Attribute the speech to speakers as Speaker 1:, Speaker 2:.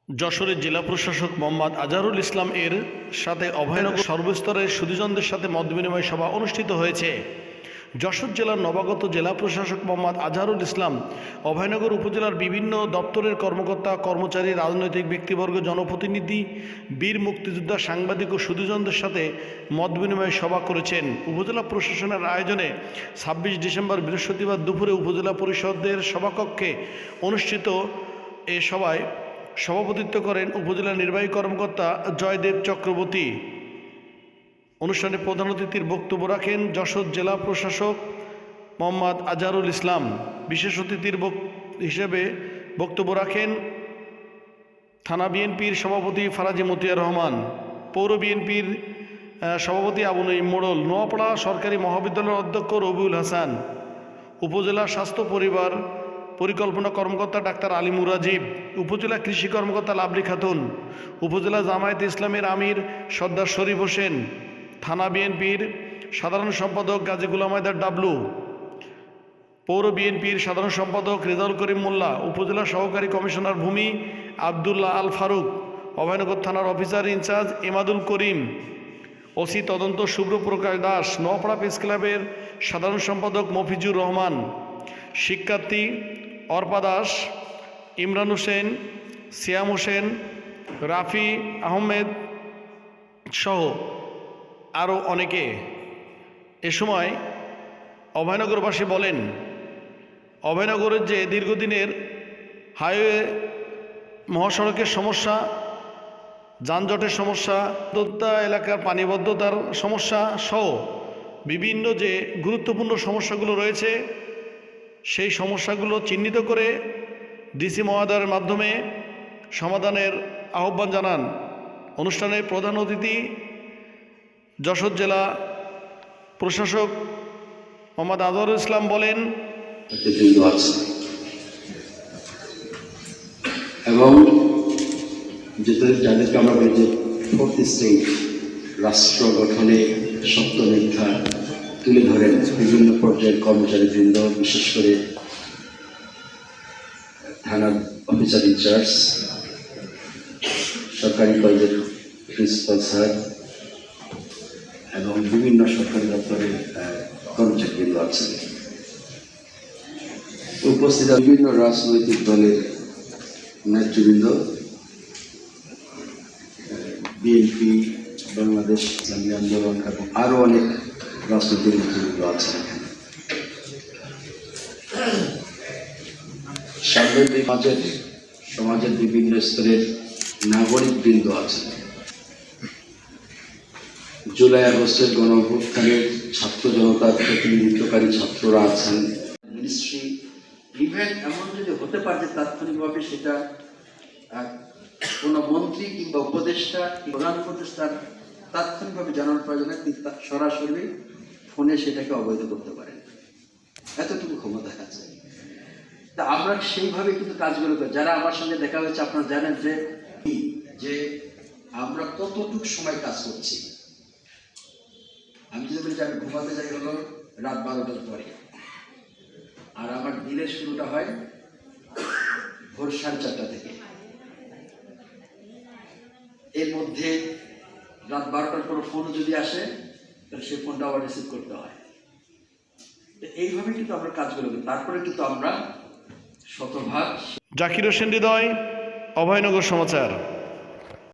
Speaker 1: যশোরের জেলা প্রশাসক মোহাম্মদ আজহারুল ইসলাম এর সাথে অভয়নগর সর্বস্তরের সুধীজনদের সাথে মত বিনিময় সভা অনুষ্ঠিত হয়েছে। যশোর জেলার নবাগত জেলা প্রশাসক মোহাম্মদ আজহারুল ইসলাম অভয়নগর উপজেলার বিভিন্ন দপ্তরের কর্মকর্তা কর্মচারী, রাজনৈতিক ব্যক্তিবর্গ, জনপ্রতিনিধি, বীর মুক্তিযোদ্ধা, সাংবাদিক ও সুধীজনদের সাথে মত বিনিময় সভা করেছেন। উপজেলা প্রশাসনের আয়োজনে ২৬ ডিসেম্বর বৃহস্পতিবার দুপুরে উপজেলা পরিষদের সভাকক্ষে অনুষ্ঠিত এ সভায় সভাপতিত্ব করেন উপজেলা নির্বাহী কর্মকর্তা জয়দেব চক্রবর্তী। অনুষ্ঠানে প্রধান অতিথির বক্তব্য রাখেন যশোর জেলা প্রশাসক মোহাম্মদ আজহারুল ইসলাম। বিশেষ অতিথির হিসেবে বক্তব্য রাখেন থানা বিএনপির সভাপতি ফারাজি মতিয়ার রহমান, পৌর বিএনপির সভাপতি আবু নঈম মোড়ল, নোয়াপাড়া সরকারি মহাবিদ্যালয়ের অধ্যক্ষ রবিউল হাসান, উপজেলা স্বাস্থ্য পরিবার পরিকল্পনা কর্মকর্তা ডাক্তার আলী মুরাজিব, উপজেলা কৃষি কর্মকর্তা লাভলি খাতুন, উপজেলা জামায়াতে ইসলামের আমির সর্দার শরীফ হোসেন, থানা বিএনপির সাধারণ সম্পাদক গাজী গুলাম হায়দার ডাবলু, পৌর বিএনপির সাধারণ সম্পাদক রেজাউল করিম মোল্লা, উপজেলা সহকারী কমিশনার ভূমি আবদুল্লাহ আল ফারুক, অভয়নগর থানার অফিসার ইনচার্জ এমাদুল করিম, ওসি তদন্ত শুভ্রপ্রকাশ দাস, নোয়াপাড়া প্রেস ক্লাবের সাধারণ সম্পাদক মফিজুর রহমান, শিক্ষার্থী অর্পা দাস, ইমরান হোসেন, সিয়াম হোসেন, রাফি আহমেদ সহ আরও অনেকে। এ সময় অভয়নগরবাসী বলেন, অভয়নগরের যে দীর্ঘদিনের হাইওয়ে মহাসড়কের সমস্যা, যানজটের সমস্যা, এলাকার পানিবদ্ধতার সমস্যা সহ বিভিন্ন যে গুরুত্বপূর্ণ সমস্যাগুলো রয়েছে, সেই সমস্যাগুলো চিহ্নিত করে ডিসি মহোদয়ের মাধ্যমে সমাধানের আহ্বান জানান। অনুষ্ঠানে প্রধান অতিথি যশোর জেলা প্রশাসক মোহাম্মদ আজহারুল ইসলাম বলেন,
Speaker 2: এবং যাদেরকে আমরা বলি যে ফোর্থ স্টেট রাষ্ট্র গঠনে সত্য মিথ্যা তুলে ধরেন বিভিন্ন পর্যায়ের কর্মচারীবৃন্দ, বিশেষ করে থানার অফিসার ইনচার্জ, সরকারি কলেজের প্রিন্সিপাল স্যার এবং বিভিন্ন সরকারি দপ্তরের কর্মচারীবৃন্দ আছেন। উপস্থিত বিভিন্ন রাজনৈতিক দলের নেতৃবৃন্দ, বিএনপি, বাংলাদেশ ইসলামী আন্দোলন এবং আরও অনেক রাজনৈতিক নেতৃবৃন্দ আছেন। সাংবাদিক সমাজের বিভিন্ন স্তরের নাগরিকবৃন্দ আছেন। জুলাই আগস্টের গণঅভ্যুত্থানের ছাত্র জনতার প্রতিনিধিত্বকারী ছাত্ররা আছেন। মিনিস্ট্রি ইভেন্ট এমন যদি হতে পারে যে তাৎক্ষণিকভাবে সেটা কোনো মন্ত্রী কিংবা উপদেষ্টা, প্রধান উপদেষ্টার তাৎক্ষণিকভাবে জানানোর প্রয়োজনে তিনি সরাসরি ফোনে সেটাকে অবৈধ করতে পারেন, এতটুকু ক্ষমতা আছে। তা আমরা সেইভাবে কিন্তু কাজগুলো করি। যারা আমার সঙ্গে দেখা হয়েছে আপনারা জানেন যে আমরা কতটুকু সময় কাজ করছি। আমি যদি বলি যে আমি ঘুমাতে যাই হলো রাত 12টার পরে, আর আমার দিনের শুরুটা হয় ভোর 4:30 থেকে। এর মধ্যে রাত 12টার পর ফোন যদি আসে তাহলে সেই ফোনটা আবার রিসিভ করতে হয়। এইভাবে কিন্তু আমরা কাজগুলো করি। তারপরে কিন্তু আমরা শতভাগ।
Speaker 1: জাকির হোসেন হৃদয়, অভয়নগর সমাচার।